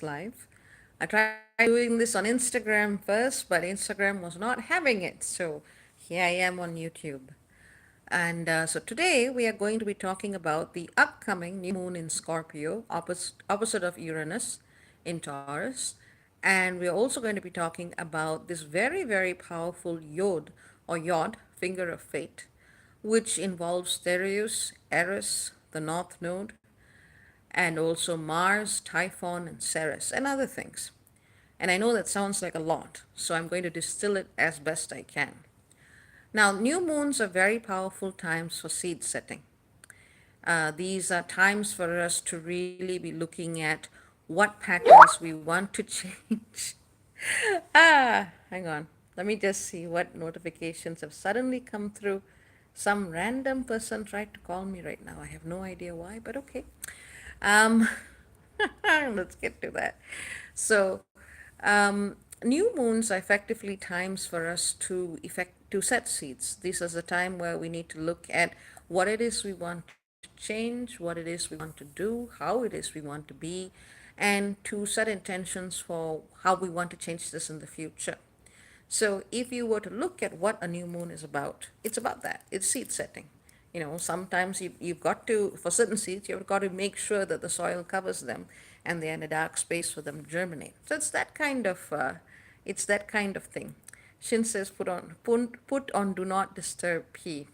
this live. I tried doing this on Instagram first, but Instagram was not having it. So here I am on YouTube. And so today we are going to be talking about the upcoming new moon in Scorpio, opposite of Uranus in Taurus. And we're also going to be talking about this very, very powerful Yod, finger of fate, which involves Thereus, Eris, the North Node, and also Mars, Typhon, and Saras, and other things. And I know that sounds like a lot, so I'm going to distill it as best I can. Now, new moons are very powerful times for seed setting. These are times for us to really be looking at what patterns we want to change. Hang on. Let me just see what notifications have suddenly come through. Some random person tried to call me right now. I have no idea why, but okay. Um, let's get to that. So, new moons are effectively times for us to set seeds. This is a time where we need to look at what it is we want to change, what it is we want to do, how it is we want to be, and to set intentions for how we want to change this in the future. So if you were to look at what a new moon is about, it's about that. It's seed setting. Sometimes you've got to, for certain seeds, you've got to make sure that the soil covers them and they're in a dark space for them to germinate. So it's that kind of thing. Shin says put on do not disturb P.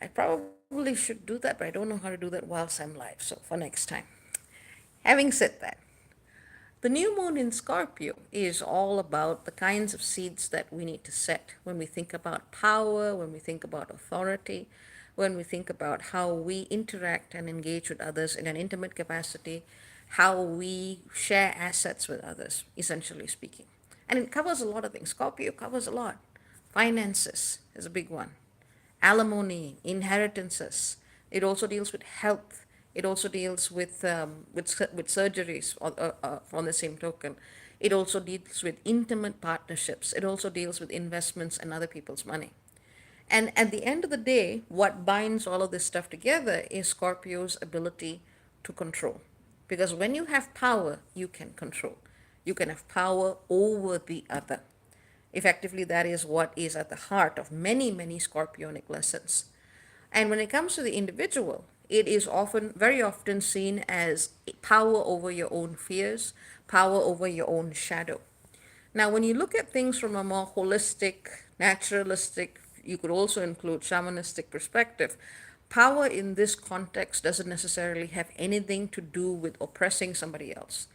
I probably should do that, but I don't know how to do that whilst I'm live. So for next time. Having said that, the new moon in Scorpio is all about the kinds of seeds that we need to set when we think about power, when we think about authority, when we think about how we interact and engage with others in an intimate capacity, how we share assets with others, essentially speaking. And it covers a lot of things. Scorpio covers a lot. Finances is a big one, alimony, inheritances. It also deals with health. It also deals with surgeries on the same token. It also deals with intimate partnerships. It also deals with investments and other people's money. And at the end of the day, what binds all of this stuff together is Scorpio's ability to control. Because when you have power, you can control. You can have power over the other. Effectively, that is what is at the heart of many, many Scorpionic lessons. And when it comes to the individual, it is very often seen as power over your own fears, power over your own shadow. Now, when you look at things from a more holistic, naturalistic, you could also include shamanistic perspective, power in this context doesn't necessarily have anything to do with oppressing somebody else.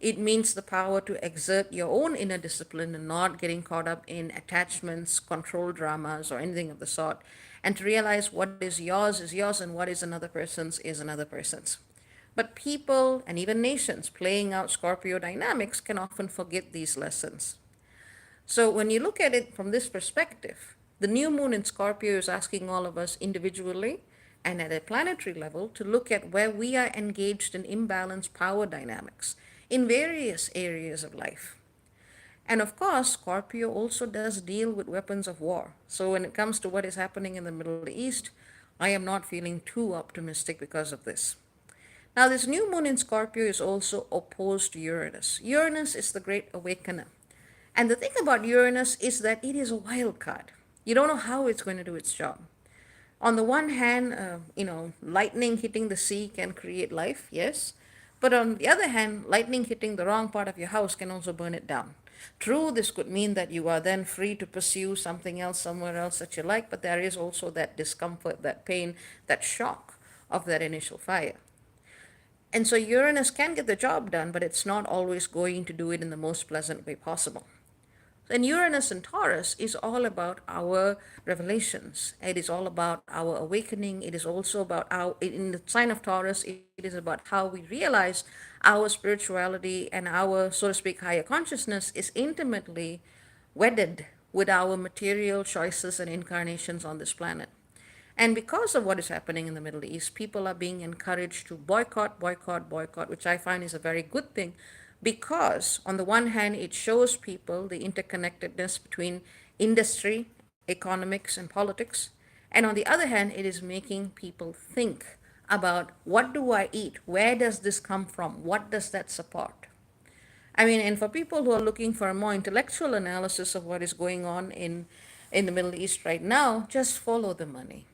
It means the power to exert your own inner discipline and not getting caught up in attachments, control dramas, or anything of the sort, and to realize what is yours and what is another person's is another person's. But people and even nations playing out Scorpio dynamics can often forget these lessons. So when you look at it from this perspective, the new moon in Scorpio is asking all of us individually and at a planetary level to look at where we are engaged in imbalanced power dynamics in various areas of life. And of course, Scorpio also does deal with weapons of war. So when it comes to what is happening in the Middle East, I am not feeling too optimistic because of this. Now, this new moon in Scorpio is also opposed to Uranus. Uranus is the great awakener. And the thing about Uranus is that it is a wild card. You don't know how it's going to do its job. On the one hand, lightning hitting the sea can create life, yes. But on the other hand, lightning hitting the wrong part of your house can also burn it down. True, this could mean that you are then free to pursue something else somewhere else that you like, but there is also that discomfort, that pain, that shock of that initial fire. And so Uranus can get the job done, but it's not always going to do it in the most pleasant way possible. And Uranus in Taurus is all about our revelations. It is all about our awakening. It is also about in the sign of Taurus, it is about how we realize our spirituality and our, so to speak, higher consciousness is intimately wedded with our material choices and incarnations on this planet. And because of what is happening in the Middle East, people are being encouraged to boycott, which I find is a very good thing because, on the one hand, it shows people the interconnectedness between industry, economics, and politics. And on the other hand, it is making people think about what do I eat? Where does this come from? What does that support? I mean, and for people who are looking for a more intellectual analysis of what is going on in the Middle East right now, just follow the money.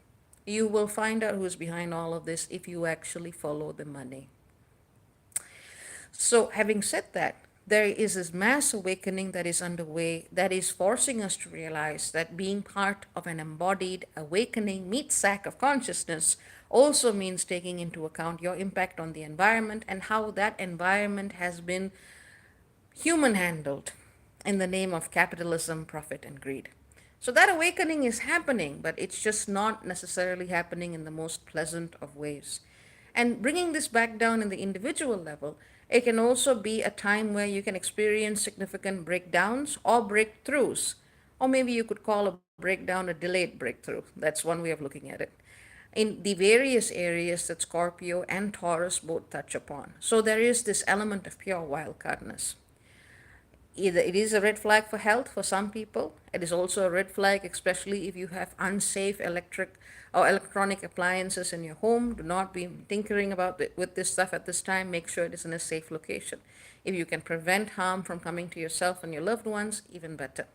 You will find out who's behind all of this if you actually follow the money. So, having said that, there is this mass awakening that is underway that is forcing us to realize that being part of an embodied awakening meets sack of consciousness also means taking into account your impact on the environment and how that environment has been human handled in the name of capitalism, profit, and greed. So that awakening is happening, but it's just not necessarily happening in the most pleasant of ways. And bringing this back down in the individual level, it can also be a time where you can experience significant breakdowns or breakthroughs. Or maybe you could call a breakdown a delayed breakthrough. That's one way of looking at it in the various areas that Scorpio and Taurus both touch upon. So there is this element of pure wildcardness. Either it is a red flag for health for some people. It is also a red flag, especially if you have unsafe electric or electronic appliances in your home. Do not be tinkering with this stuff at this time. Make sure it is in a safe location. If you can prevent harm from coming to yourself and your loved ones, even better.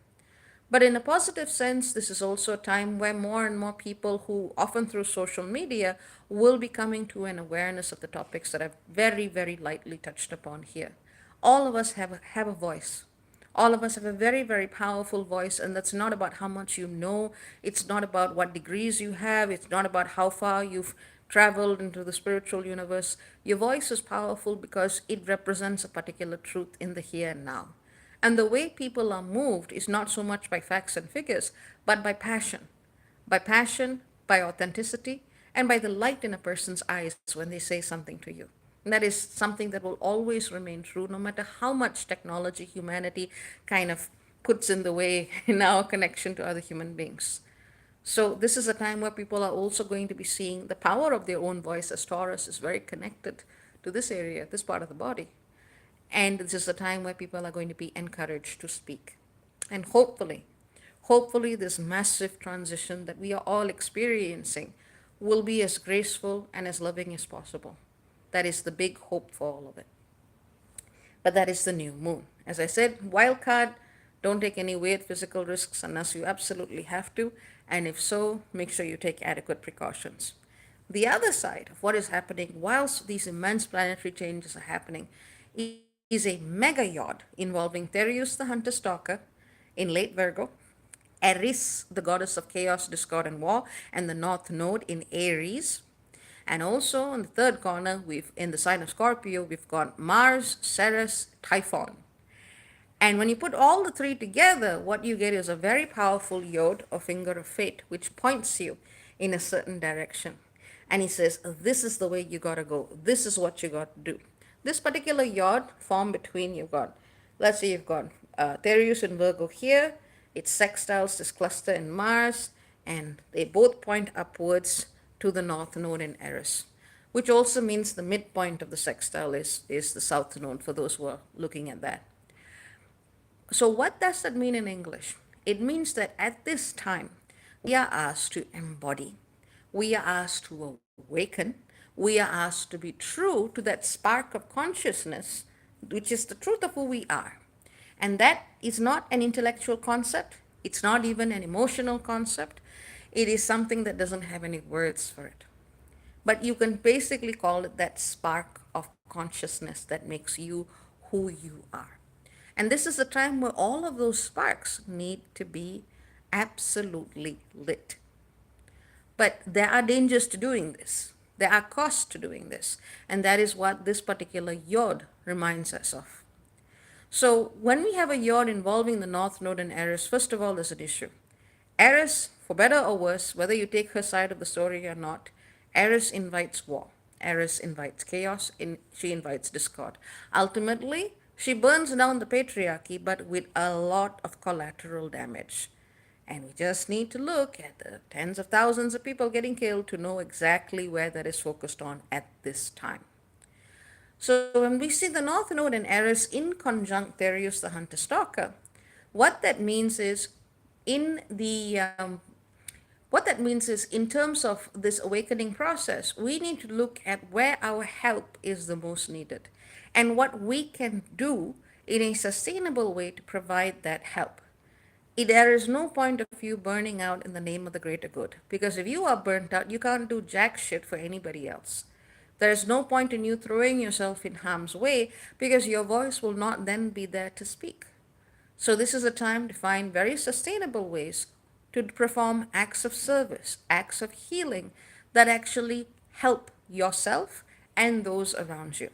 But in a positive sense, this is also a time where more and more people who, often through social media, will be coming to an awareness of the topics that I've very, very lightly touched upon here. All of us have a voice. All of us have a very, very powerful voice, and that's not about how much you know. It's not about what degrees you have. It's not about how far you've traveled into the spiritual universe. Your voice is powerful because it represents a particular truth in the here and now. And the way people are moved is not so much by facts and figures, but by passion, by authenticity, and by the light in a person's eyes when they say something to you. And that is something that will always remain true no matter how much technology humanity kind of puts in the way in our connection to other human beings. So, this is a time where people are also going to be seeing the power of their own voice, as Taurus is very connected to this area, this part of the body. And this is a time where people are going to be encouraged to speak. And hopefully, this massive transition that we are all experiencing will be as graceful and as loving as possible. That is the big hope for all of it. But that is the new moon. As I said, wild card, don't take any weird physical risks unless you absolutely have to. And if so, make sure you take adequate precautions. The other side of what is happening whilst these immense planetary changes are happening is a Mega-Yod involving Thereus the hunter stalker in late Virgo, Eris, the goddess of chaos, discord, and war, and the North Node in Aries. And also in the third corner, we've in the sign of Scorpio, we've got Mars, Saras, Typhon. And when you put all the three together, what you get is a very powerful yod or finger of fate, which points you in a certain direction. And he says, this is the way you gotta go. This is what you got to do. This particular yod formed between let's say you've got Thereus in Virgo here, it sextiles this cluster in Mars, and they both point upwards to the North Node in Eris, which also means the midpoint of the sextile is the South Node for those who are looking at that. So, what does that mean in English? It means that at this time, we are asked to embody, we are asked to awaken, we are asked to be true to that spark of consciousness, which is the truth of who we are. And that is not an intellectual concept, it's not even an emotional concept, it is something that doesn't have any words for it. But you can basically call it that spark of consciousness that makes you who you are. And this is a time where all of those sparks need to be absolutely lit. But there are dangers to doing this. There are costs to doing this. And that is what this particular yod reminds us of. So when we have a yod involving the North Node and Eris, first of all, there's an issue. Eris, for better or worse, whether you take her side of the story or not, Eris invites war. Eris invites chaos. She invites discord. Ultimately, she burns down the patriarchy, but with a lot of collateral damage. And we just need to look at the tens of thousands of people getting killed to know exactly where that is focused on at this time. So when we see the North Node and Eris in conjunct Thereus the hunter stalker, what that means is in the what that means is in terms of this awakening process, we need to look at where our help is the most needed and what we can do in a sustainable way to provide that help. There is no point of you burning out in the name of the greater good, because if you are burnt out, you can't do jack shit for anybody else. There is no point in you throwing yourself in harm's way because your voice will not then be there to speak. So, this is a time to find very sustainable ways to perform acts of service, acts of healing that actually help yourself and those around you.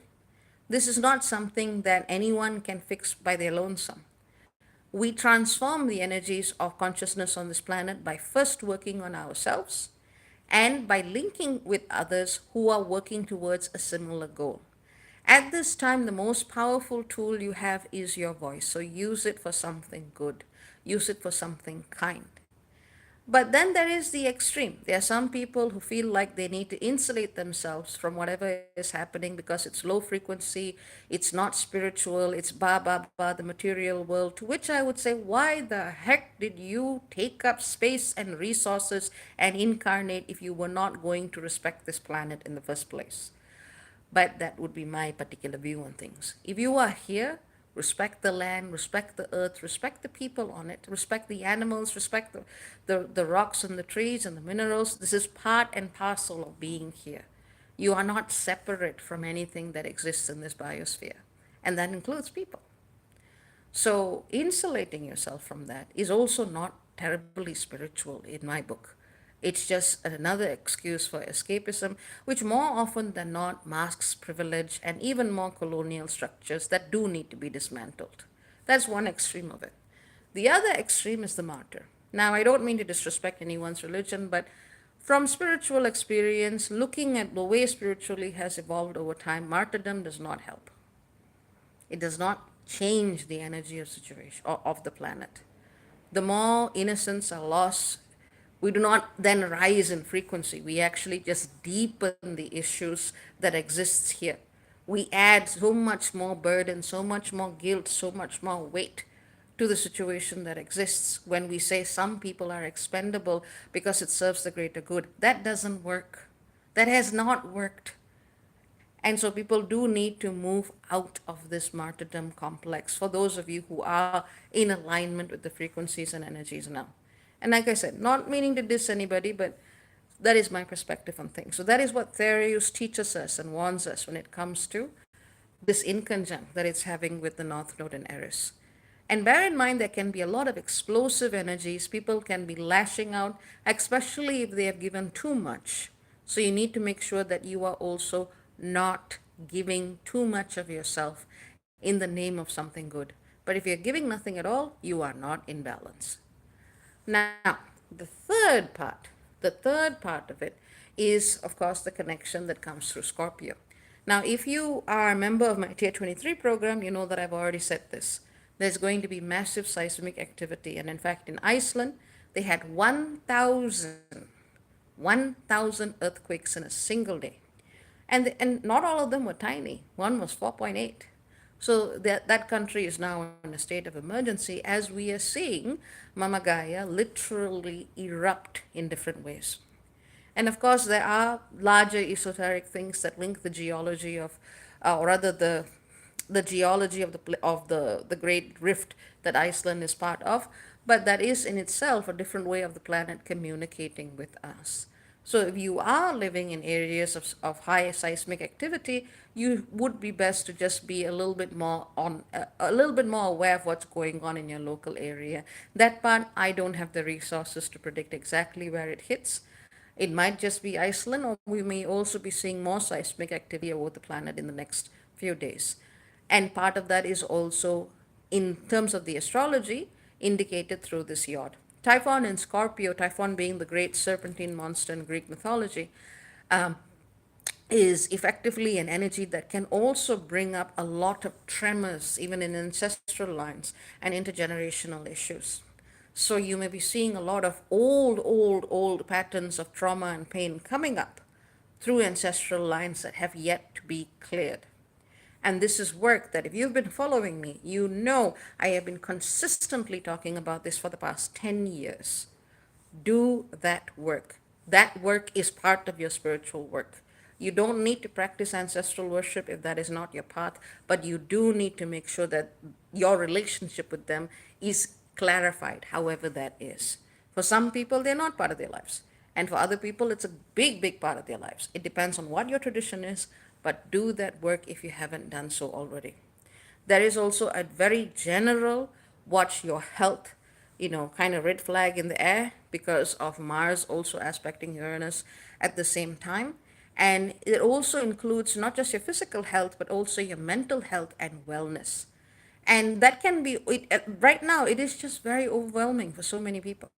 This is not something that anyone can fix by their lonesome. We transform the energies of consciousness on this planet by first working on ourselves and by linking with others who are working towards a similar goal. At this time, the most powerful tool you have is your voice. So use it for something good, use it for something kind. But then there is the extreme. There are some people who feel like they need to insulate themselves from whatever is happening because it's low frequency, it's not spiritual, it's ba, the material world. To which I would say, why the heck did you take up space and resources and incarnate if you were not going to respect this planet in the first place? But that would be my particular view on things. If you are here, respect the land, respect the earth, respect the people on it, respect the animals, respect the rocks and the trees and the minerals. This is part and parcel of being here. You are not separate from anything that exists in this biosphere, and that includes people. So, insulating yourself from that is also not terribly spiritual in my book. It's just another excuse for escapism, which more often than not masks privilege and even more colonial structures that do need to be dismantled. That's one extreme of it. The other extreme is the martyr. Now, I don't mean to disrespect anyone's religion, but from spiritual experience, looking at the way spiritually has evolved over time, martyrdom does not help. It does not change the energy of situation of the planet. The more innocents are lost, we do not then rise in frequency. We actually just deepen the issues that exists here. We add so much more burden, so much more guilt, so much more weight to the situation that exists when we say some people are expendable because it serves the greater good. That doesn't work. That has not worked. And so people do need to move out of this martyrdom complex for those of you who are in alignment with the frequencies and energies now. And like I said, not meaning to diss anybody, but that is my perspective on things. So that is what Thereus teaches us and warns us when it comes to this inconjunct that it's having with the North Node and Eris. And bear in mind, there can be a lot of explosive energies. People can be lashing out, especially if they have given too much. So you need to make sure that you are also not giving too much of yourself in the name of something good. But if you're giving nothing at all, you are not in balance. Now, the third part of it is, of course, the connection that comes through Scorpio. Now, if you are a member of my Tier 23 program, you know that I've already said this. There's going to be massive seismic activity. And in fact, in Iceland, they had 1,000 earthquakes in a single day. And not all of them were tiny. One was 4.8. So that country is now in a state of emergency as we are seeing Mama Gaia literally erupt in different ways. And of course, there are larger esoteric things that link the geology of, or rather the geology of the great rift that Iceland is part of, but that is in itself a different way of the planet communicating with us. So if you are living in areas of high seismic activity, you would be best to just be a little bit more aware of what's going on in your local area. That part, I don't have the resources to predict exactly where it hits. It might just be Iceland, or we may also be seeing more seismic activity over the planet in the next few days. And part of that is also, in terms of the astrology, indicated through this yod. Typhon in Scorpio, Typhon being the great serpentine monster in Greek mythology, um, is effectively an energy that can also bring up a lot of tremors, even in ancestral lines and intergenerational issues. So you may be seeing a lot of old patterns of trauma and pain coming up through ancestral lines that have yet to be cleared. And this is work that, if you've been following me, you know I have been consistently talking about this for the past 10 years. Do that work. That work is part of your spiritual work. You don't need to practice ancestral worship if that is not your path, but you do need to make sure that your relationship with them is clarified, however that is. For some people, they're not part of their lives. And for other people, it's a big, big part of their lives. It depends on what your tradition is, but do that work if you haven't done so already. There is also a very general watch your health, kind of red flag in the air because of Mars also aspecting Uranus at the same time. And it also includes not just your physical health, but also your mental health and wellness. And that can be, right now, it is just very overwhelming for so many people.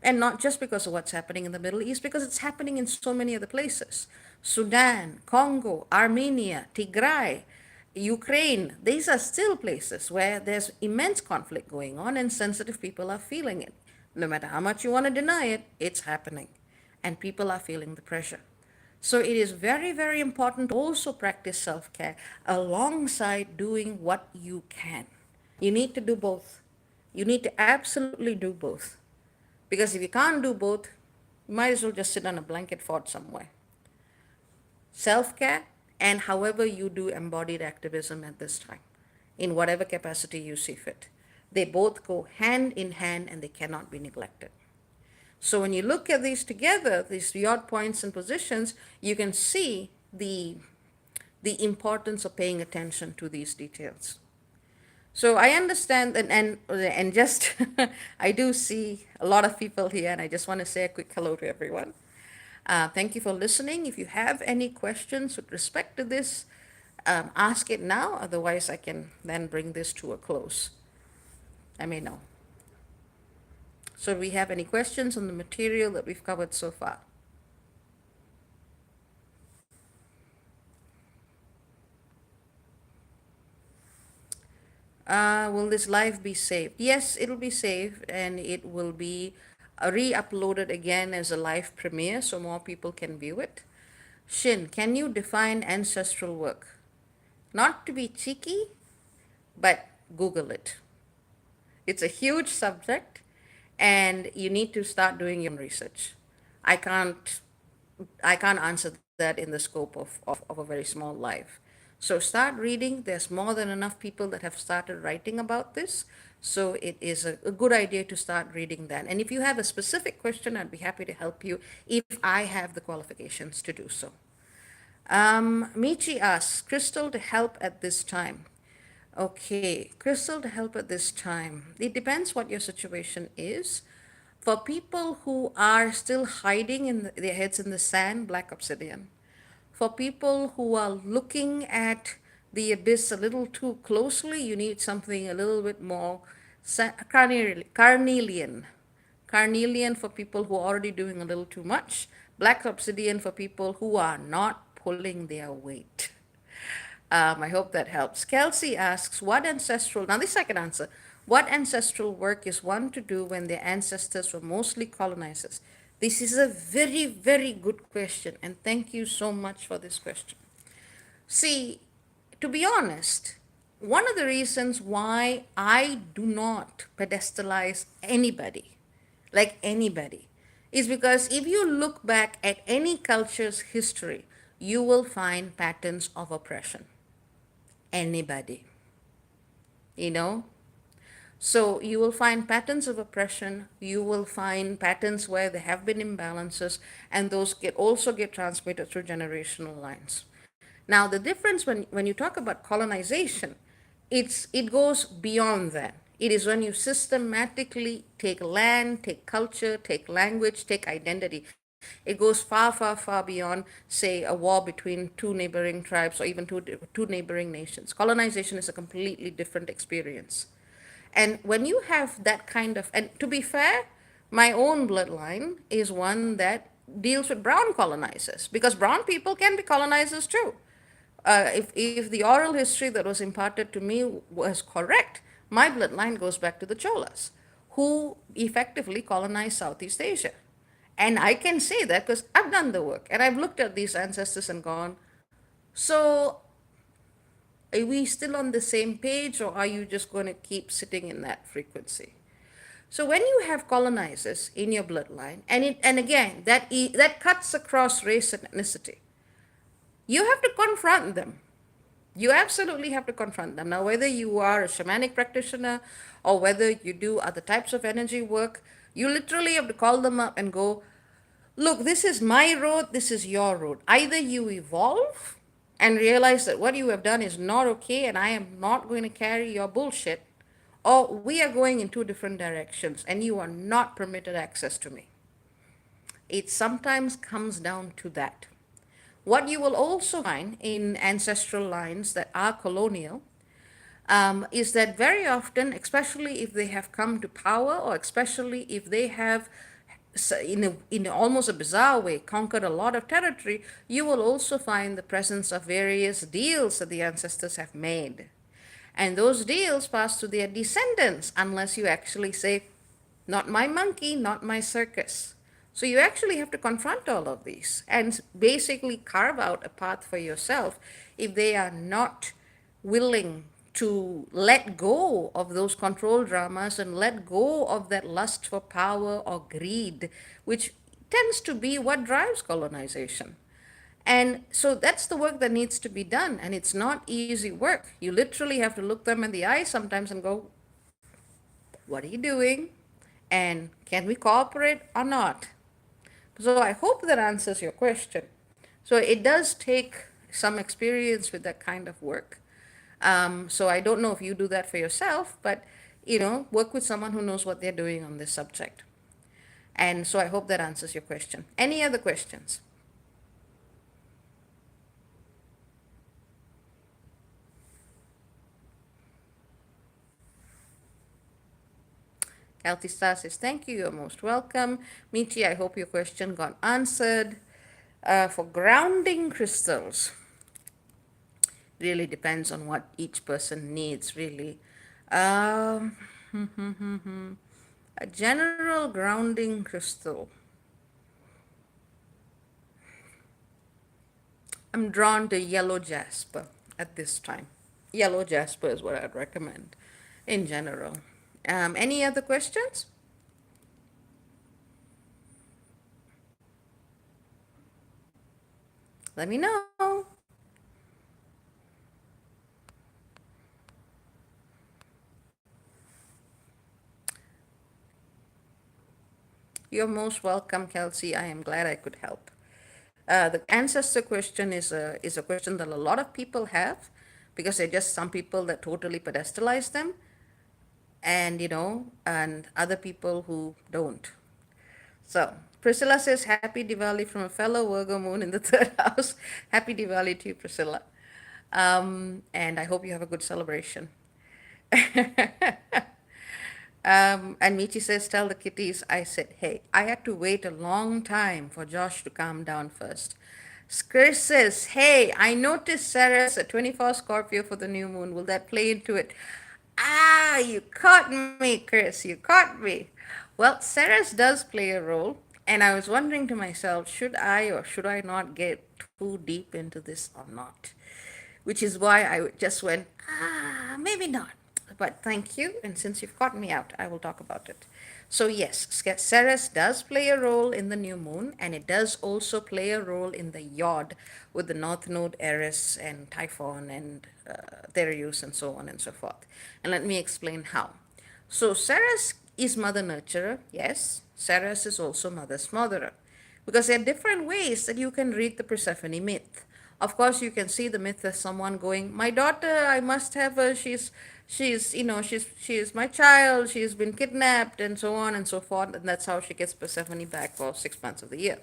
And not just because of what's happening in the Middle East, because it's happening in so many other places. Sudan, Congo, Armenia, Tigray, Ukraine, these are still places where there's immense conflict going on and sensitive people are feeling it. No matter how much you want to deny it, it's happening. And people are feeling the pressure. So it is very, very important to also practice self care alongside doing what you can. You need to do both. You need to absolutely do both. Because if you can't do both, you might as well just sit on a blanket fort somewhere. Self care and however you do embodied activism at this time, in whatever capacity you see fit. They both go hand in hand and they cannot be neglected. So when you look at these together, these yod points and positions, you can see the importance of paying attention to these details. So I understand and just I do see a lot of people here, and I just want to say a quick hello to everyone. Thank you for listening. If you have any questions with respect to this, ask it now. Otherwise, I can then bring this to a close. I may know. So, do we have any questions on the material that we've covered so far? Will this live be saved? Yes, it'll be saved and it will be re-uploaded again as a live premiere so more people can view it. Shin, can you define ancestral work? Not to be cheeky, but Google it. It's a huge subject and you need to start doing your own research. I can't I can't answer that in the scope of a very small life. So start reading. There's more than enough people that have started writing about this. So it is a good idea to start reading that. And if you have a specific question, I'd be happy to help you if I have the qualifications to do so. Michi asks, Crystal to help at this time. Okay, Crystal to help at this time. It depends what your situation is. For people who are still hiding their heads in the sand, black obsidian. For people who are looking at the abyss a little too closely, you need something a little bit more carnelian. Carnelian for people who are already doing a little too much. Black obsidian for people who are not pulling their weight. I hope that helps. Kelsey asks, what ancestral, now this I can answer. What ancestral work is one to do when their ancestors were mostly colonizers? This is a very, very good question, and thank you so much for this question. See, to be honest, one of the reasons why I do not pedestalize anybody, like anybody, is because if you look back at any culture's history, you will find patterns of oppression. Anybody, you know? So you will find patterns of oppression, you will find patterns where there have been imbalances, and those also get transmitted through generational lines. Now, the difference when you talk about colonization, it goes beyond that. It is when you systematically take land, take culture, take language, take identity. It goes far, far, far beyond, say, a war between two neighboring tribes or even two neighboring nations. Colonization is a completely different experience. And when you have that kind of, and to be fair, my own bloodline is one that deals with brown colonizers because brown people can be colonizers too. If the oral history that was imparted to me was correct, my bloodline goes back to the Cholas, who effectively colonized Southeast Asia. And I can say that because I've done the work and I've looked at these ancestors and gone, so are we still on the same page or are you just going to keep sitting in that frequency? So when you have colonizers in your bloodline, and again, that cuts across race and ethnicity. you have to confront them. You absolutely have to confront them. Now, whether you are a shamanic practitioner or whether you do other types of energy work, you literally have to call them up and go, look, this is my road, this is your road. Either you evolve and realize that what you have done is not okay and I am not going to carry your bullshit, or we are going in two different directions and you are not permitted access to me. It sometimes comes down to that. What you will also find in ancestral lines that are colonial is that very often, especially if they have come to power, or especially if they have, in almost a bizarre way, conquered a lot of territory, you will also find the presence of various deals that the ancestors have made. And those deals pass to their descendants unless you actually say, not my monkey, not my circus. So you actually have to confront all of these and basically carve out a path for yourself if they are not willing to let go of those control dramas and let go of that lust for power or greed, which tends to be what drives colonization. And so that's the work that needs to be done. And it's not easy work. You literally have to look them in the eye sometimes and go, what are you doing? And can we cooperate or not? So I hope that answers your question. So it does take some experience with that kind of work. So I don't know if you do that for yourself, but work with someone who knows what they're doing on this subject. And so I hope that answers your question. Any other questions? Healthy Star says, thank you, you're most welcome. Michi, I hope your question got answered. For grounding crystals, really depends on what each person needs, really. Um, a general grounding crystal. I'm drawn to yellow jasper at this time. Yellow jasper is what I'd recommend in general. Any other questions? Let me know. You're most welcome, Kelsey. I am glad I could help. The ancestor question is a question that a lot of people have because they're just some people that totally pedestalize them, and other people who don't. So Priscilla says, Happy Diwali from a fellow Virgo moon in the third house. Happy Diwali to you, Priscilla. And I hope you have a good celebration. And Michi says, Tell the kitties. I said, hey, I had to wait a long time for Josh to calm down first. Chris says, hey, I noticed Saras at 24 Scorpio for the new moon. Will that play into it? Ah, you caught me, Chris. You caught me. Well, Saras does play a role. And I was wondering to myself, should I or should I not get too deep into this or not? Which is why I just went, maybe not. But thank you. And since you've caught me out, I will talk about it. So, yes, Ceres does play a role in the new moon, and it does also play a role in the Yod with the North Node Eris and Typhon and Thereus and so on and so forth. And let me explain how. So, Ceres is Mother Nurturer, yes. Ceres is also Mother Smotherer. Because there are different ways that you can read the Persephone myth. Of course, you can see the myth as someone going, "My daughter, I must have her. She's my child. She's been kidnapped, and so on and so forth." And that's how she gets Persephone back for 6 months of the year.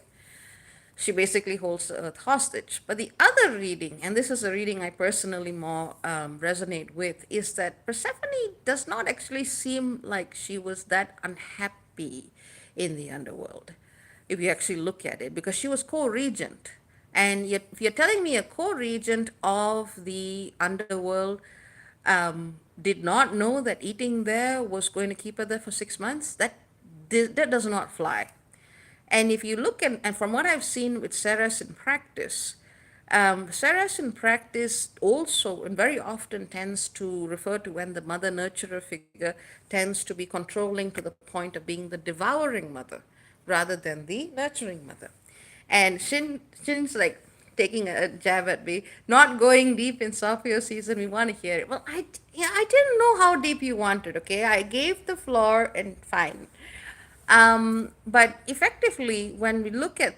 She basically holds the earth hostage. But the other reading, and this is a reading I personally more resonate with, is that Persephone does not actually seem like she was that unhappy in the underworld, if you actually look at it, because she was co-regent. And yet, if you're telling me a co-regent of the underworld did not know that eating there was going to keep her there for 6 months, that does not fly. And if you look at, and from what I've seen with Saras in practice, Saras in practice also and very often tends to refer to when the mother nurturer figure tends to be controlling to the point of being the devouring mother rather than the nurturing mother. And Shin's like, taking a jab at me, not going deep in Scorpio season. We want to hear it. Well, yeah, I didn't know how deep you wanted. Okay, I gave the floor and fine. But effectively, when we look at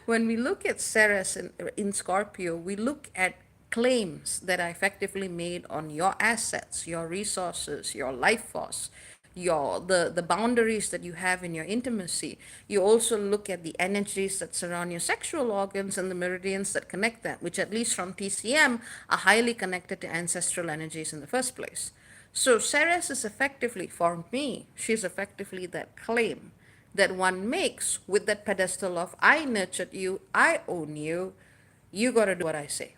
when we look at Saras in Scorpio, we look at claims that are effectively made on your assets, your resources, your life force, the boundaries that you have in your intimacy. You also look at the energies that surround your sexual organs and the meridians that connect them, which at least from TCM are highly connected to ancestral energies in the first place. So Ceres is effectively, for me, she's effectively that claim that one makes with that pedestal of I nurtured you, I own you, you got to do what I say,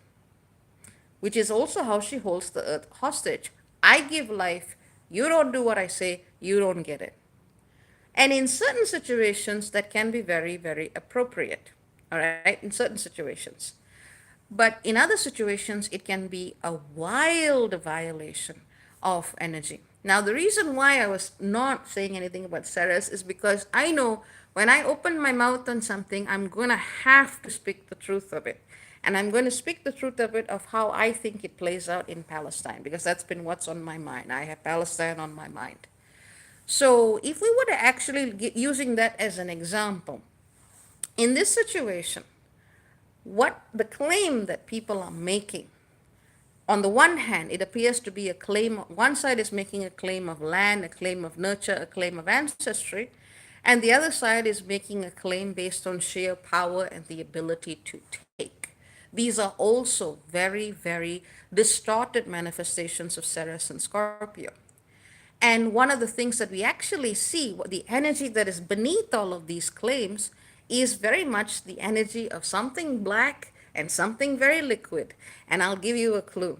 which is also how she holds the earth hostage. I give life, you don't do what I say, you don't get it. And in certain situations, that can be very, very appropriate, all right, in certain situations. But in other situations, it can be a wild violation of energy. Now, the reason why I was not saying anything about Ceres is because I know when I open my mouth on something, I'm going to have to speak the truth of it. And I'm going to speak the truth of it of how I think it plays out in Palestine, because that's been what's on my mind. I have Palestine on my mind. So, if we were to actually get using that as an example, in this situation, what the claim that people are making, on the one hand, it appears to be a claim, one side is making a claim of land, a claim of nurture, a claim of ancestry, and the other side is making a claim based on sheer power and the ability to take. These are also very, very distorted manifestations of Ceres and Scorpio. And one of the things that we actually see, the energy that is beneath all of these claims, is very much the energy of something black and something very liquid. And I'll give you a clue.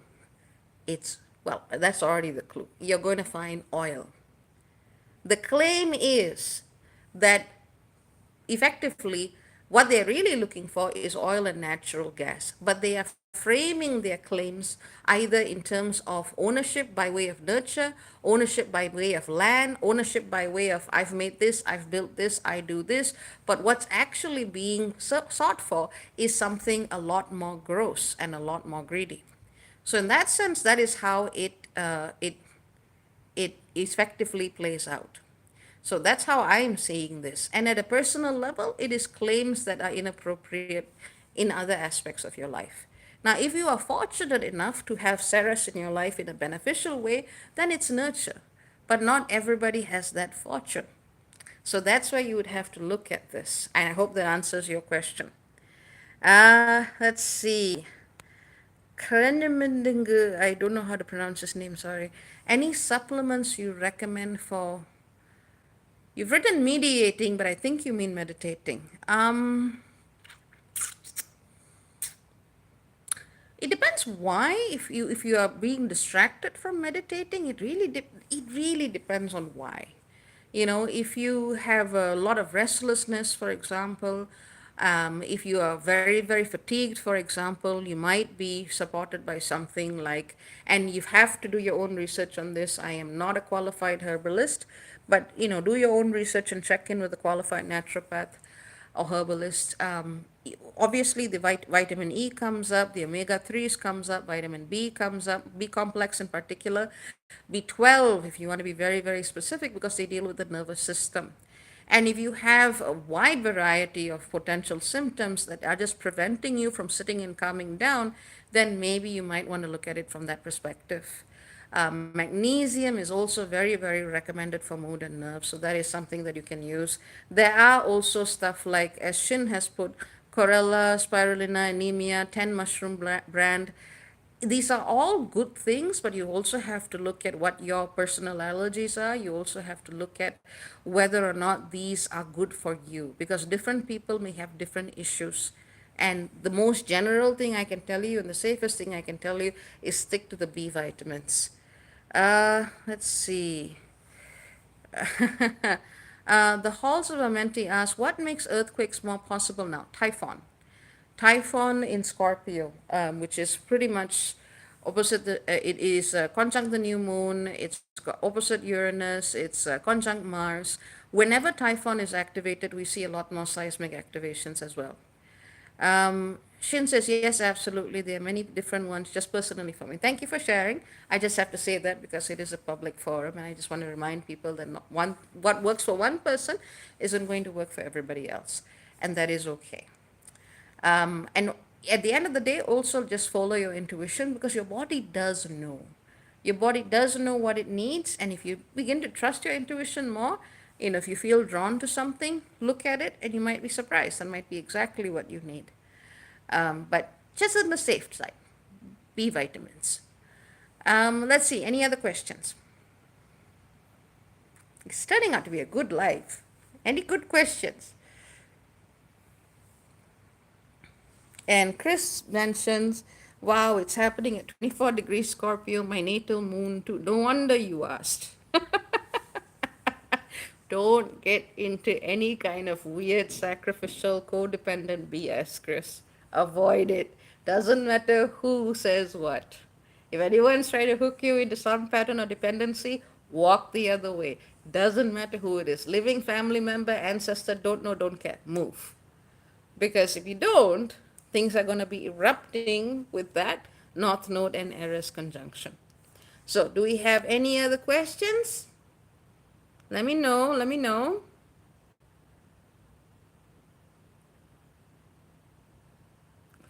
It's, well, that's already the clue. You're going to find oil. The claim is that effectively what they're really looking for is oil and natural gas, but they are framing their claims either in terms of ownership by way of nurture, ownership by way of land, ownership by way of I've made this, I've built this, I do this. But what's actually being sought for is something a lot more gross and a lot more greedy. So in that sense, that is how it effectively plays out. So that's how I'm seeing this. And at a personal level, it is claims that are inappropriate in other aspects of your life. Now, if you are fortunate enough to have Saras in your life in a beneficial way, then it's nurture. But not everybody has that fortune. So that's why you would have to look at this. And I hope that answers your question. Let's see. Krenemendingu, I don't know how to pronounce his name, sorry. Any supplements you recommend for, you've written mediating, but I think you mean meditating. It depends why. If you are being distracted from meditating, it really depends on why. If you have a lot of restlessness, for example, if you are very, very fatigued, for example, you might be supported by something like, and you have to do your own research on this. I am not a qualified herbalist, but do your own research and check in with a qualified naturopath or herbalist. Obviously, the vitamin E comes up, the omega 3s comes up, vitamin B comes up, B complex in particular, B12 if you want to be very, very specific, because they deal with the nervous system. And if you have a wide variety of potential symptoms that are just preventing you from sitting and calming down, then maybe you might want to look at it from that perspective. Magnesium is also very, very recommended for mood and nerves, so that is something that you can use. There are also stuff like, as Shin has put, Chlorella, Spirulina, Anemia, 10 Mushroom brand. These are all good things, but you also have to look at what your personal allergies are. You also have to look at whether or not these are good for you, because different people may have different issues. And the most general thing I can tell you, and the safest thing I can tell you, is stick to the B vitamins. Let's see. The Halls of Amenti asks, what makes earthquakes more possible now? Typhon. Typhon in Scorpio, which is pretty much opposite it is conjunct the new moon, it's opposite Uranus, it's conjunct Mars. Whenever Typhon is activated, we see a lot more seismic activations as well. Shin says, yes, absolutely. There are many different ones, just personally for me. Thank you for sharing. I just have to say that because it is a public forum, and I just want to remind people that not one, what works for one person isn't going to work for everybody else, and that is okay. And at the end of the day, also just follow your intuition because your body does know. Your body does know what it needs, and if you begin to trust your intuition more, if you feel drawn to something, look at it, and you might be surprised. That might be exactly what you need. But just on the safe side, B vitamins. Let's see, any other questions? It's turning out to be a good life. Any good questions? And Chris mentions, wow, it's happening at 24 degrees Scorpio, my natal moon too. No wonder you asked. Don't get into any kind of weird sacrificial codependent BS, Chris. Avoid it. Doesn't matter who says what. If anyone's trying to hook you into some pattern of dependency, walk the other way. Doesn't matter who it is. Living family member, ancestor, don't know, don't care. Move. Because if you don't, things are going to be erupting with that North Node and Eris conjunction. So, do we have any other questions? Let me know. Let me know.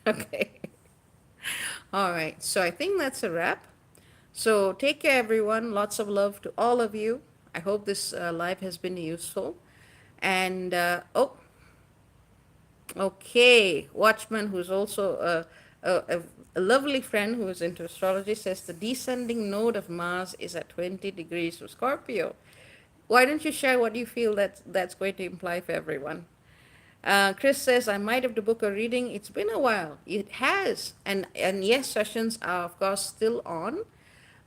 Okay. All right. So, I think that's a wrap. So, take care, everyone. Lots of love to all of you. I hope this live has been useful. And, okay, Watchman, who's also a lovely friend who is into astrology, says the descending node of Mars is at 20 degrees of Scorpio. Why don't you share what you feel that's going to imply for everyone? Chris says, I might have to book a reading. It's been a while. It has. And yes, sessions are, of course, still on.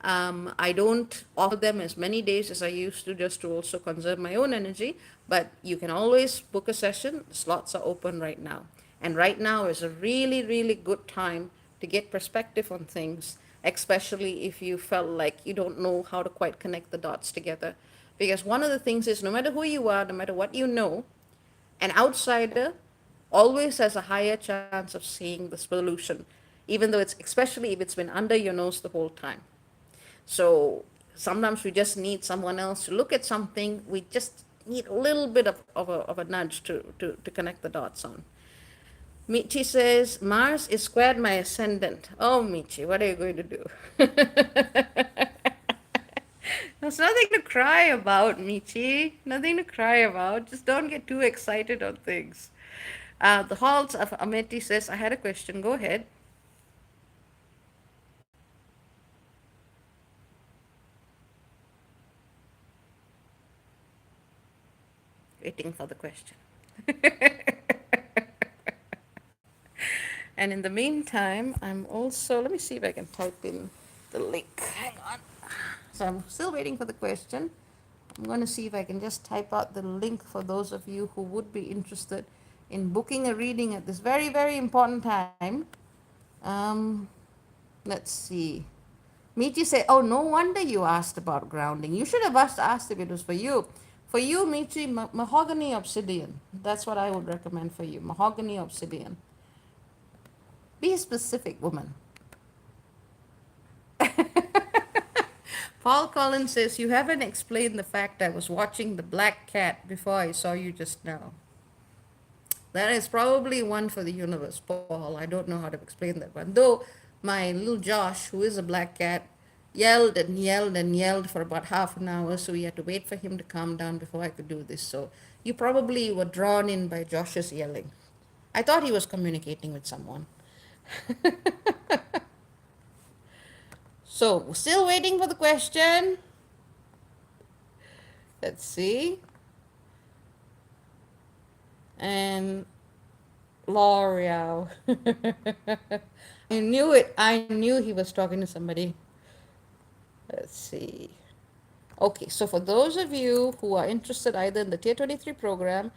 I don't offer them as many days as I used to just to also conserve my own energy, but you can always book a session. Slots are open right now. And right now is a really, really good time to get perspective on things, especially if you felt like you don't know how to quite connect the dots together. Because one of the things is no matter who you are, no matter what you know, an outsider always has a higher chance of seeing the solution, even though especially if it's been under your nose the whole time. So sometimes we just need someone else to look at something. We just need a little bit of a nudge to connect the dots on. Michi says, Mars is squared my ascendant. Oh, Michi, what are you going to do? There's nothing to cry about, Michi. Nothing to cry about. Just don't get too excited on things. The Halls of Ameti says, I had a question. Go ahead. Waiting for the question. And in the meantime, I'm also, let me see if I can type in the link. Hang on. So I'm still waiting for the question. I'm going to see if I can just type out the link for those of you who would be interested in booking a reading at this very, very important time. Um, let's see. Michi said, oh, no wonder you asked about grounding. You should have asked if it was for you. For you, Michi, mahogany obsidian. That's what I would recommend for you. Mahogany obsidian. Be a specific, woman. Paul Collins says, you haven't explained the fact I was watching the black cat before I saw you just now. That is probably one for the universe, Paul. I don't know how to explain that one. Though my little Josh, who is a black cat, yelled and yelled and yelled for about half an hour, so we had to wait for him to calm down before I could do this. So you probably were drawn in by Josh's yelling. I thought he was communicating with someone. So, still waiting for the question. Let's see. And L'Oreal. I knew it. I knew he was talking to somebody. Let's see. Okay, so for those of you who are interested either in the Tier 23 program,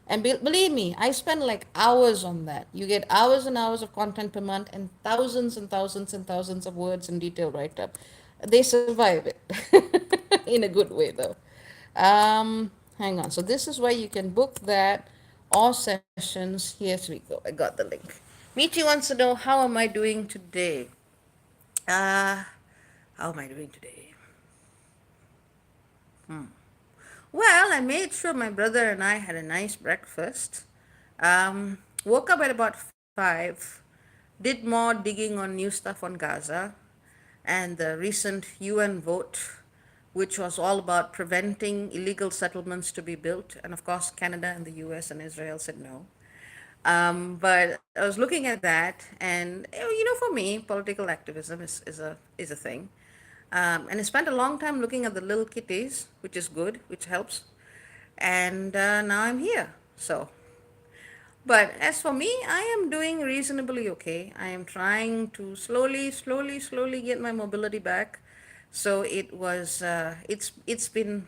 and believe me, I spend like hours on that. You get hours and hours of content per month and thousands and thousands and thousands of words and detail write up. They survive it in a good way, though. Hang on. So this is where you can book that or sessions. Here we go. I got the link. Michi wants to know, how am I doing today? Uh, how am I doing today? Well, I made sure my brother and I had a nice breakfast. Woke up at about 5, did more digging on new stuff on Gaza and the recent UN vote, which was all about preventing illegal settlements to be built. And of course, Canada and the US and Israel said no. But I was looking at that, and for me, political activism is a thing. And I spent a long time looking at the little kitties, which is good, which helps. And now I'm here. So, but as for me, I am doing reasonably okay. I am trying to slowly get my mobility back. So it's been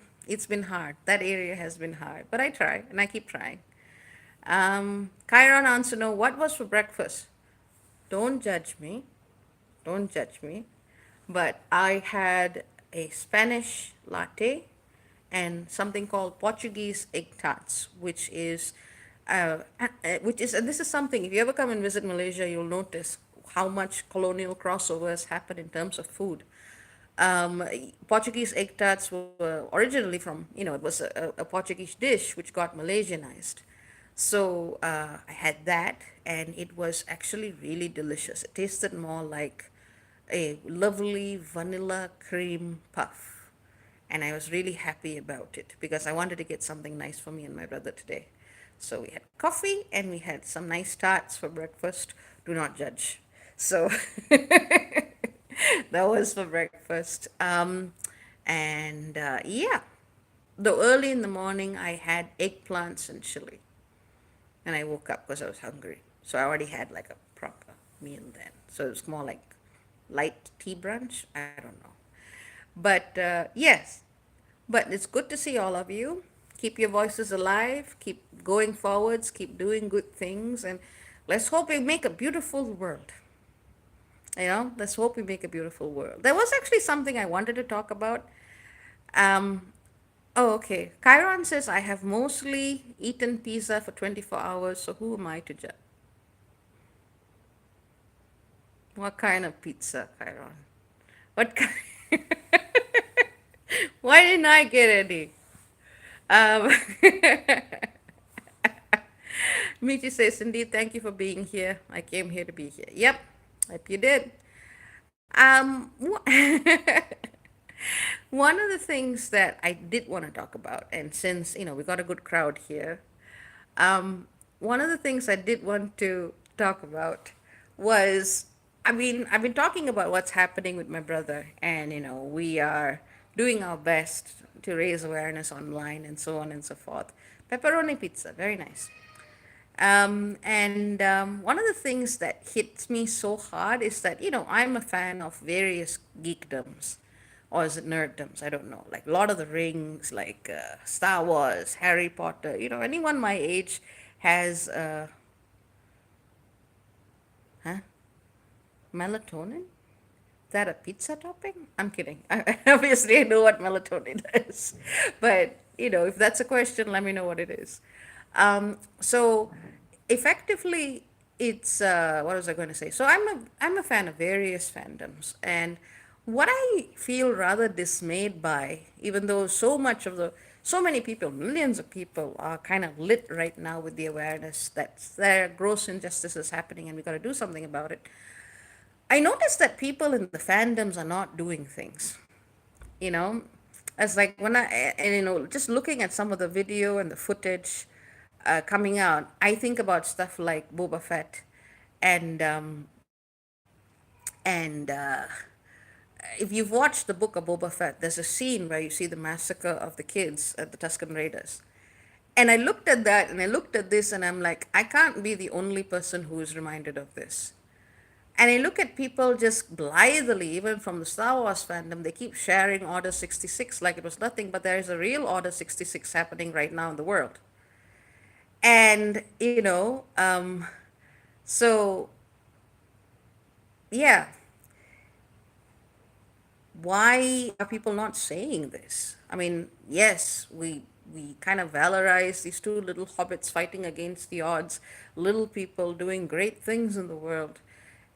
hard. That area has been hard, but I try and I keep trying. Chiron wants to know, what was for breakfast. Don't judge me. Don't judge me. But I had a Spanish latte and something called Portuguese egg tarts, and this is something, if you ever come and visit Malaysia, you'll notice how much colonial crossovers happen in terms of food. Um, Portuguese egg tarts were originally it was a Portuguese dish which got Malaysianized. So I had that, and it was actually really delicious. It tasted more like a lovely vanilla cream puff. And I was really happy about it because I wanted to get something nice for me and my brother today. So we had coffee and we had some nice tarts for breakfast. Do not judge. So that was for breakfast. And yeah, though early in the morning I had eggplants and chili. And I woke up because I was hungry. So I already had like a proper meal then. So it was more like light tea brunch. I don't know. But yes, but it's good to see all of you. Keep your voices alive, keep going forwards, keep doing good things, and let's hope we make a beautiful world. Let's hope we make a beautiful world. There was actually something I wanted to talk about. Um, oh, okay. Chiron says, I have mostly eaten pizza for 24 hours, so who am I to judge? What kind of pizza, Chiron? What kind? Why didn't I get any? Um, Michi says, indeed, thank you for being here. I came here to be here. Yep, hope you did. One of the things that I did want to talk about, and since, we got a good crowd here, one of the things I did want to talk about was, I've been talking about what's happening with my brother, and, we are doing our best to raise awareness online and so on and so forth. Pepperoni pizza, very nice. And one of the things that hits me so hard is that, I'm a fan of various geekdoms, or is it nerddoms? I don't know. Like Lord of the Rings, like Star Wars, Harry Potter. Anyone my age has, huh? Melatonin? Is that a pizza topping? I'm kidding. Obviously, I know what melatonin is. But, if that's a question, let me know what it is. So, effectively, it's, what was I going to say? So, I'm a fan of various fandoms. And what I feel rather dismayed by, even though so many people, millions of people are kind of lit right now with the awareness that there are gross injustices happening and we got to do something about it. I noticed that people in the fandoms are not doing things, you know, as like when and just looking at some of the video and the footage coming out, I think about stuff like Boba Fett and, and if you've watched the book of Boba Fett, there's a scene where you see the massacre of the kids at the Tusken Raiders. And I looked at that and I looked at this and I'm like, I can't be the only person who is reminded of this. And I look at people just blithely, even from the Star Wars fandom, they keep sharing Order 66 like it was nothing, but there is a real Order 66 happening right now in the world. And, so yeah, why are people not saying this? I mean, yes, we we kind of valorize these two little hobbits fighting against the odds, little people doing great things in the world.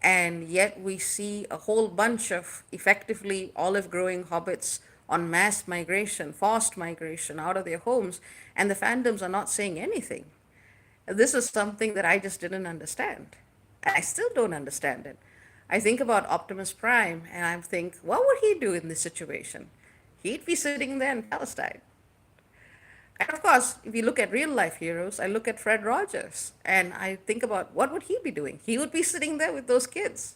And yet we see a whole bunch of effectively olive growing hobbits on mass migration, forced migration out of their homes, and the fandoms are not saying anything. This is something that I just didn't understand. And I still don't understand it. I think about Optimus Prime and I think, what would he do in this situation? He'd be sitting there in Palestine. And of course, if you look at real life heroes, I look at Fred Rogers and I think about what would he be doing? He would be sitting there with those kids.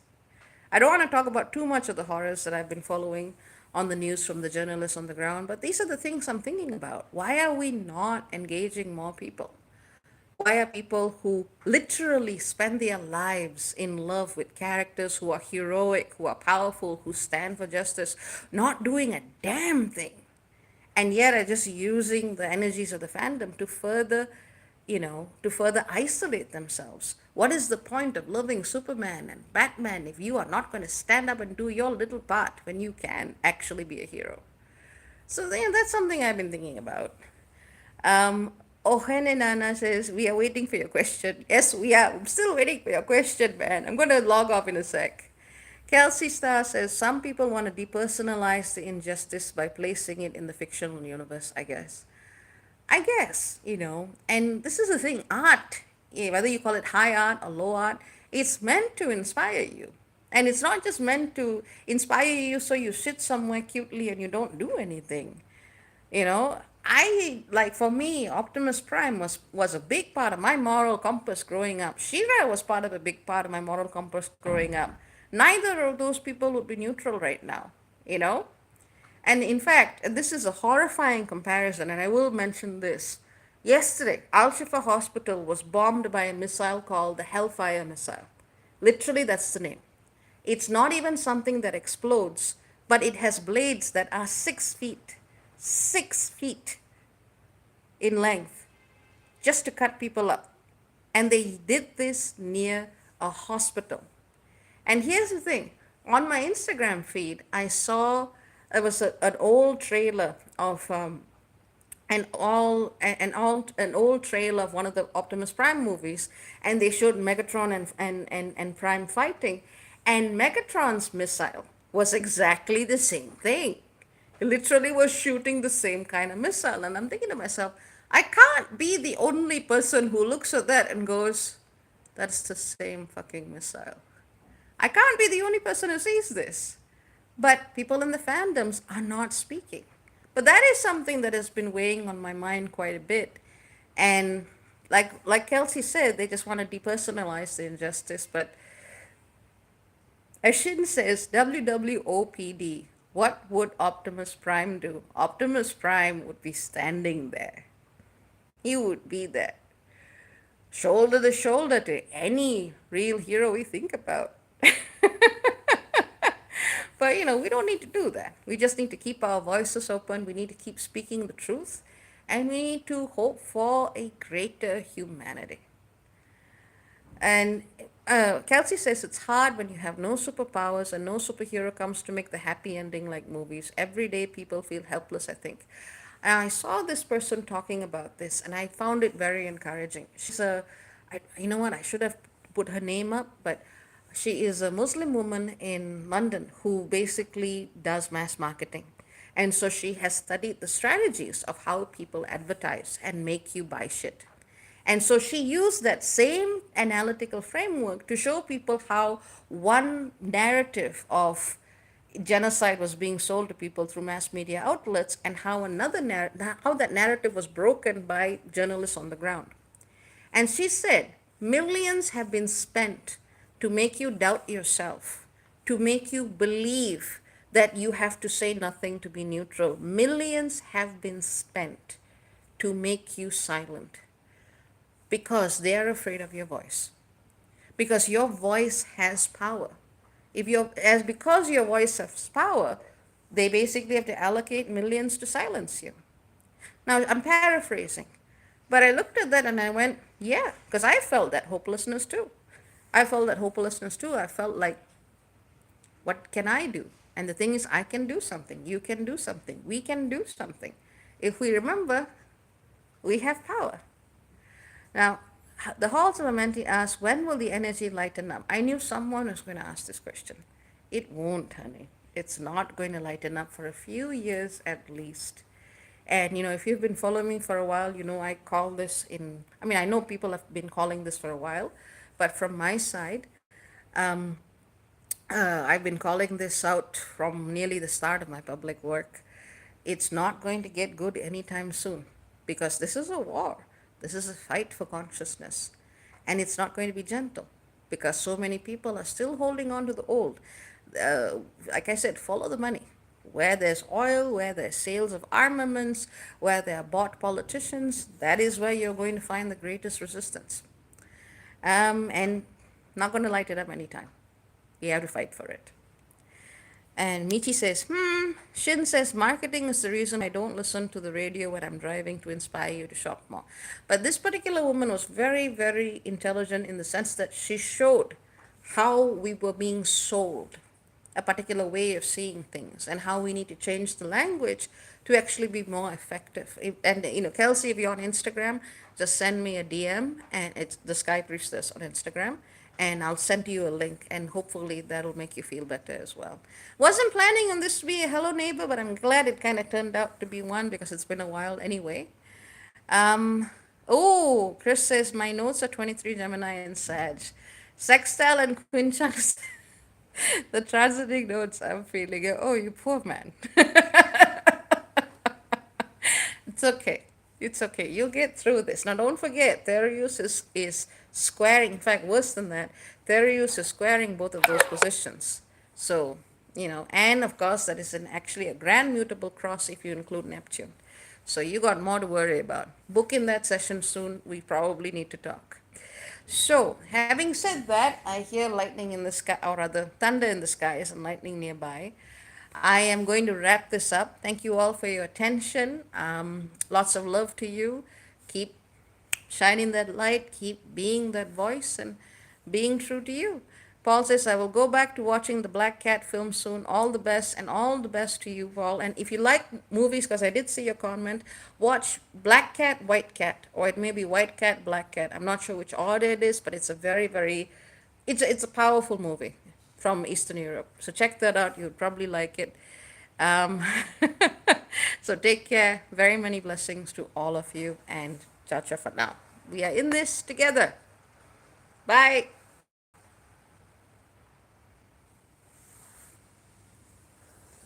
I don't want to talk about too much of the horrors that I've been following on the news from the journalists on the ground, but these are the things I'm thinking about. Why are we not engaging more people? Why are people who literally spend their lives in love with characters who are heroic, who are powerful, who stand for justice, not doing a damn thing? And yet are just using the energies of the fandom to further, to further isolate themselves. What is the point of loving Superman and Batman if you are not going to stand up and do your little part when you can actually be a hero? So that's something I've been thinking about. Ohene Nana says, we are waiting for your question. Yes, we are. I'm still waiting for your question, man. I'm going to log off in a sec. Kelsey Star says, some people want to depersonalize the injustice by placing it in the fictional universe, I guess. And this is the thing, art, whether you call it high art or low art, it's meant to inspire you. And it's not just meant to inspire you so you sit somewhere cutely and you don't do anything. I like, for me, Optimus Prime was a big part of my moral compass growing up. Shira was part of a big part of my moral compass growing up. Neither of those people would be neutral right now, you know? And in fact, this is a horrifying comparison, and I will mention this. Yesterday, Al Shifa Hospital was bombed by a missile called the Hellfire missile. Literally, that's the name. It's not even something that explodes, but it has blades that are 6 feet, 6 feet in length, just to cut people up. And they did this near a hospital. And here's the thing, on my Instagram feed, I saw there was an old trailer of an old trailer of one of the Optimus Prime movies, and they showed Megatron and Prime fighting, and Megatron's missile was exactly the same thing. He literally was shooting the same kind of missile, and I'm thinking to myself, I can't be the only person who looks at that and goes, that's the same fucking missile. I can't be the only person who sees this. But people in the fandoms are not speaking. But that is something that has been weighing on my mind quite a bit. And like Kelsey said, they just want to depersonalize the injustice. But Ashin says, WWOPD, what would Optimus Prime do? Optimus Prime would be standing there. He would be there, shoulder to shoulder to any real hero we think about. But we don't need to do that. We just need to keep our voices open. We need to keep speaking the truth. And we need to hope for a greater humanity. And Kelsey says it's hard when you have no superpowers and no superhero comes to make the happy ending like movies. Everyday people feel helpless, I think. And I saw this person talking about this and I found it very encouraging. You know what, I should have put her name up, but she is a Muslim woman in London who basically does mass marketing. And so she has studied the strategies of how people advertise and make you buy shit. And so she used that same analytical framework to show people how one narrative of genocide was being sold to people through mass media outlets and how how that narrative was broken by journalists on the ground. And she said, millions have been spent to make you doubt yourself, to make you believe that you have to say nothing to be neutral. Millions have been spent to make you silent because they are afraid of your voice. Because your voice has power. Because your voice has power, they basically have to allocate millions to silence you. Now, I'm paraphrasing, but I looked at that and I went, yeah, because I felt that hopelessness too. I felt like, what can I do? And the thing is, I can do something. You can do something. We can do something. If we remember, We have power. Now, the halls of Amenti asked, when will the energy lighten up? I knew someone was going to ask this question. It won't, honey. It's not going to lighten up for a few years at least. And if you've been following me for a while, I call this I mean, I know people have been calling this for a while, but from my side, um, I've been calling this out from nearly the start of my public work. It's not going to get good anytime soon because this is a war. This is a fight for consciousness. And it's not going to be gentle because so many people are still holding on to the old. Like I said, follow the money. Where there's oil, where there's sales of armaments, where there are bought politicians, that is where you're going to find the greatest resistance. And not going to light it up anytime. You have to fight for it. And Michi says, Shin says, marketing is the reason I don't listen to the radio when I'm driving to inspire you to shop more. But this particular woman was very, very intelligent in the sense that she showed how we were being sold a particular way of seeing things and how we need to change the language to actually be more effective. And Kelsey, if you're on Instagram, just send me a DM, and it's the Sky Priestess on Instagram, and I'll send you a link, and hopefully that'll make you feel better as well. Wasn't planning on this to be a hello neighbor, but I'm glad it kind of turned out to be one because it's been a while anyway. Um, oh, Chris says my notes are 23 Gemini and Sag. Sextile and Quinchunx. The transiting notes I'm feeling. Oh, you poor man. It's okay. It's okay. You'll get through this. Now, don't forget, Thereus is squaring. In fact, worse than that, Thereus is squaring both of those positions. So, and of course, that is actually a grand mutable cross if you include Neptune. So, you got more to worry about. Book in that session soon. We probably need to talk. So, having said that, I hear lightning in the sky, or rather, thunder in the skies and lightning nearby. I am going to wrap this up. Thank you all for your attention. Lots of love to you. Keep shining that light, keep being that voice, and being true to you. Paul says, I will go back to watching the Black Cat film soon. All the best, and all the best to you, Paul. And if you like movies, because I did see your comment, watch Black Cat, White Cat, or it may be White Cat, Black Cat. I'm not sure which order it is, but it's a very, very, it's a powerful movie from Eastern Europe. So check that out. You'll probably like it. Um, so take care. Very many blessings to all of you, and ciao ciao for now. We are in this together. Bye.